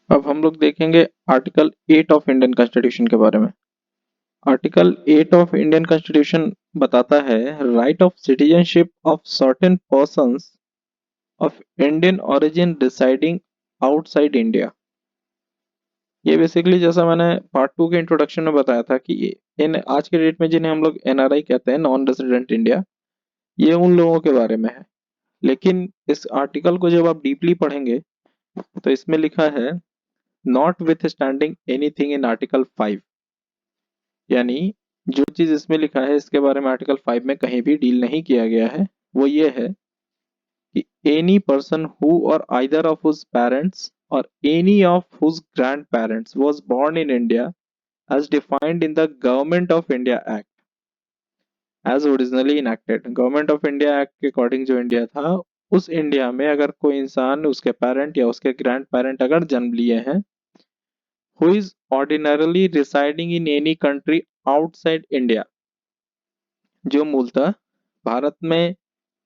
अब हम लोग देखेंगे आर्टिकल 8 ऑफ इंडियन कॉन्स्टिट्यूशन के बारे में। आर्टिकल 8 ऑफ इंडियन कॉन्स्टिट्यूशन बताता है right of citizenship of certain persons of Indian origin residing outside India. ये बेसिकली जैसा मैंने पार्ट 2 के इंट्रोडक्शन में बताया था कि इन आज के डेट में जिन्हें हम लोग एनआरआई कहते हैं, नॉन रेजिडेंट इंडिया, ये उन लोगों के बारे में है। लेकिन इस आर्टिकल को जब आप डीपली पढ़ेंगे तो इसमें लिखा है not with standing anything in article 5, यानी जो चीज इसमें लिखा है इसके बारे में आर्टिकल 5 में कहीं भी डील नहीं किया गया है। वो ये है कि any person who or either of whose parents or any of whose grand parents was born in India as defined in the Government of India Act as originally enacted। Government of India act के according जो India था, उस India में अगर कोई इंसान, उसके parent या उसके ग्रैंड पेरेंट अगर जन्म लिए हैं, who is ordinarily residing in any country outside India, जो मूलतः भारत में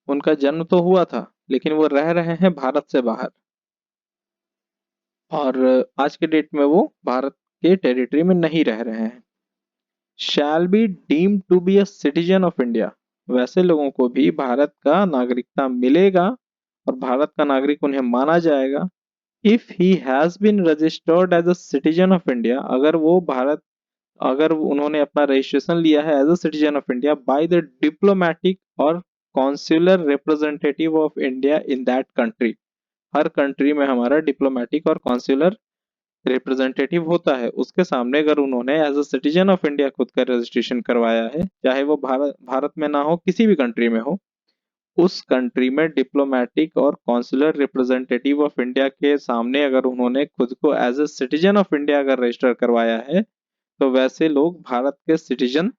उनका जन्म तो हुआ था लेकिन वो रह रहे हैं भारत से बाहर, और आज के डेट में वो भारत के टेरिटरी में नहीं रह रहे हैं, shall be deemed to be a citizen of India. वैसे लोगों को भी भारत का नागरिकता मिलेगा और भारत का नागरिक उन्हें माना जाएगा if he has been registered as a citizen of India, अगर उन्होंने अपना रजिस्ट्रेशन लिया है as a citizen of India by the diplomatic और consular representative of India in that country. हर कंट्री में हमारा डिप्लोमेटिक और कॉन्सुलर रिप्रेजेंटेटिव होता है, उसके सामने अगर उन्होंने as a citizen of India खुद का रजिस्ट्रेशन करवाया है, चाहे वो भारत में ना हो, किसी भी कंट्री में हो, उस कंट्री में डिप्लोमेटिक और कॉन्सुलर रिप्रेजेंटेटिव ऑफ इंडिया के सामने अगर उन्होंने खुद को as a citizen of India अगर रजिस्टर करवाया है, तो वैसे लोग भारत के सिटीजन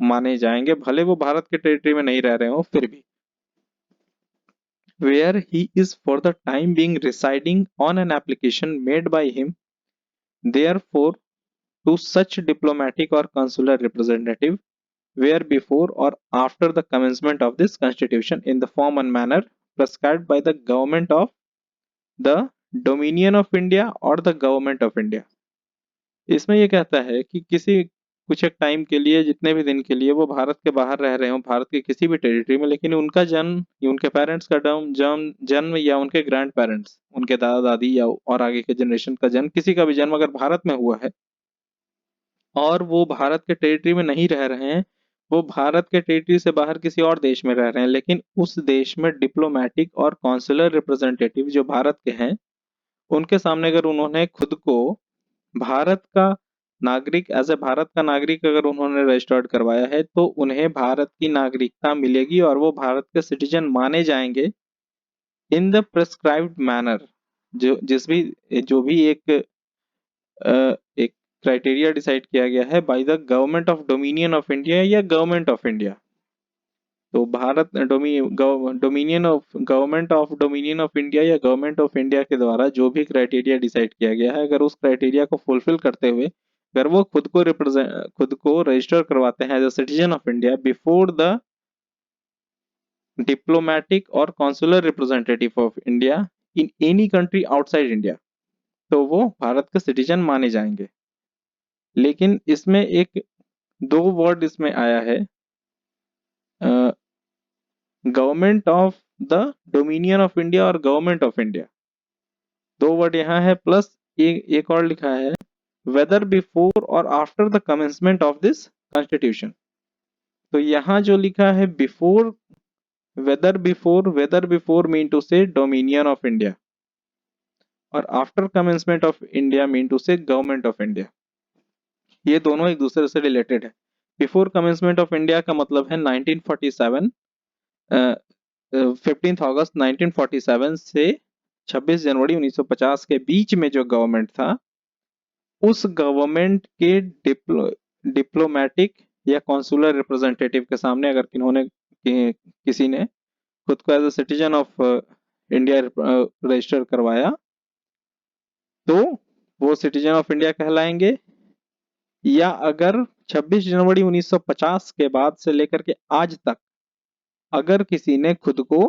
माने जाएंगे, भले वो भारत के टेरिटरी में नहीं रह रहे हो फिर भी। Where he is for the time being residing on an application made by him, therefore to such diplomatic or consular representative where before or after the commencement of this constitution in the form and manner prescribed by the government of the Dominion of India or the government of India। इसमें ये कहता है कि किसी कुछ एक time के लिए, जितने भी दिन के लिए वो भारत के बाहर रह रहे हो, भारत के किसी भी टेरिटरी में, लेकिन उनका जन्म, उनके पेरेंट्स का जन्म या उनके ग्रैंड पेरेंट्स, उनके दादा दादी या और आगे के जनरेशन का जन्म, किसी का भी जन्म अगर भारत में हुआ है और वो भारत के टेरिटरी में नहीं रह रहे हैं, वो भारत के टेरिटरी से बाहर किसी और देश में रह रहे हैं, लेकिन उस देश में डिप्लोमेटिक और कॉन्सुलर रिप्रेजेंटेटिव जो भारत के हैं, उनके सामने अगर उन्होंने खुद को भारत का नागरिक, एज ए भारत का नागरिक अगर उन्होंने रजिस्टर्ड करवाया है, तो उन्हें भारत की नागरिकता मिलेगी और वो भारत के सिटीजन माने जाएंगे इन द प्रिस्क्राइब्ड मैनर। जो भी एक क्राइटेरिया डिसाइड किया गया है by the government of dominion of India या गवर्नमेंट ऑफ इंडिया। तो Bharat dominion of government of dominion of India या गवर्नमेंट ऑफ इंडिया के द्वारा जो भी क्राइटेरिया डिसाइड किया गया है, अगर उस क्राइटेरिया को फुलफिल करते हुए अगर वो खुद को रजिस्टर करवाते हैं as a citizen of India before the diplomatic और consular representative of India in any country outside India, तो वो भारत के सिटीजन माने जाएंगे। लेकिन इसमें एक दो वर्ड इसमें आया है, government of the dominion of India और गवर्नमेंट ऑफ इंडिया, दो वर्ड यहाँ है, प्लस एक और लिखा है whether before or after the commencement of this constitution. तो यहाँ जो लिखा है before, whether before mean to say dominion of India और after commencement of India mean to say government of India. ये दोनों एक दूसरे से रिलेटेड है। बिफोर कमेंसमेंट ऑफ इंडिया का मतलब है 1947, 15 अगस्त 1947 से 26 जनवरी 1950 के बीच में जो गवर्नमेंट था, उस गवर्नमेंट के डिप्लोमेटिक या कॉन्सुलर रिप्रेजेंटेटिव के सामने अगर किसी ने खुद को as a citizen of India register करवाया, तो वो सिटीजन ऑफ इंडिया कहलाएंगे। या अगर 26 जनवरी 1950 के बाद से लेकर के आज तक अगर किसी ने खुद को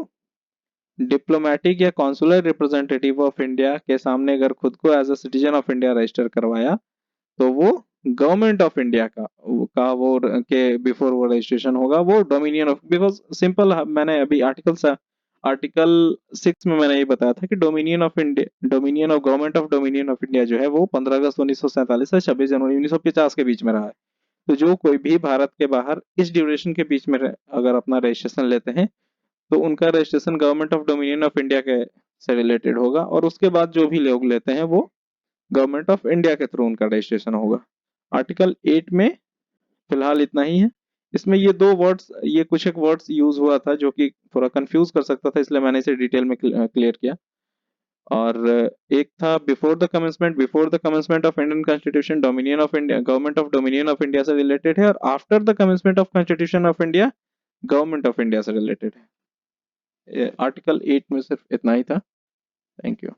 डिप्लोमेटिक या कॉन्सुलर रिप्रेजेंटेटिव ऑफ इंडिया के सामने अगर खुद को as a citizen of India register करवाया तो वो गवर्नमेंट ऑफ इंडिया का वो के बिफोर वो रजिस्ट्रेशन होगा, वो डोमिनियन ऑफ, बिकॉज सिंपल, मैंने अभी आर्टिकल 6 में मैंने ये बताया था कि dominion of India, dominion of government of dominion of India जो है वो 15 अगस्त 1947 से 26 जनवरी 1950 के बीच में रहा है। तो जो कोई भी भारत के बाहर इस ड्यूरेशन के बीच में अगर अपना रजिस्ट्रेशन लेते हैं तो उनका registration government of dominion of India के से रिलेटेड होगा, और उसके बाद जो भी लोग लेते हैं वो गवर्नमेंट ऑफ इंडिया के थ्रू उनका रजिस्ट्रेशन होगा। आर्टिकल 8 में फिलहाल इतना ही है। इसमें ये दो वर्ड्स, ये कुछ एक वर्ड्स यूज हुआ था जो कि थोड़ा कंफ्यूज कर सकता था, इसलिए मैंने इसे डिटेल में क्लियर किया। और एक था before the commencement of Indian constitution dominion of India, government of dominion of India से रिलेटेड है, और after the commencement of constitution of India government of India से रिलेटेड है। आर्टिकल 8 में सिर्फ इतना ही था। Thank you.